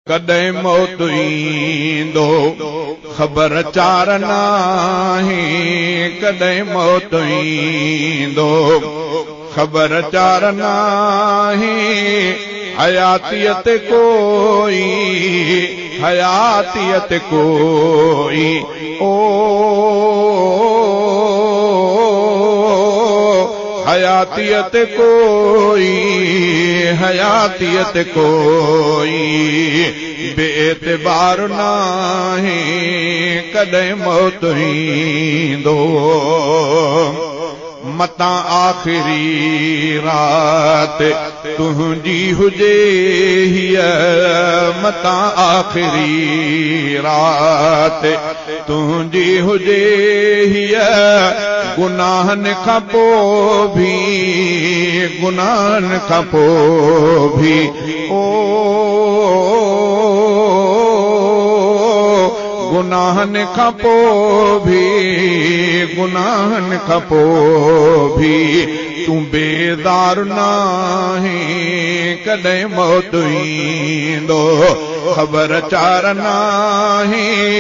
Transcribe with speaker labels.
Speaker 1: कॾहिं मौत ईंदो ख़बर चार नाहे कॾहिं मौत ईंदो ख़बर चार नाहे हयातियत कोई हयातियत कोई ओ हयातियत कोई हयातियत कोई बेएतबार नाहे कॾहिं मौत ईंदो मतां आख़िरी रात तुंहिंजी हुजे हीअ मतां आख़िरी रात तुंहिंजी हुजे हीअ गुनाहनि खां पोइ भी गुनाहनि खां पोइ भी ओ गुनाहनि खां पोइ भी गुनाहनि खां पोइ भी तूं बेदार नाहे कॾहिं मौत ईंदो ख़बर चार नाहे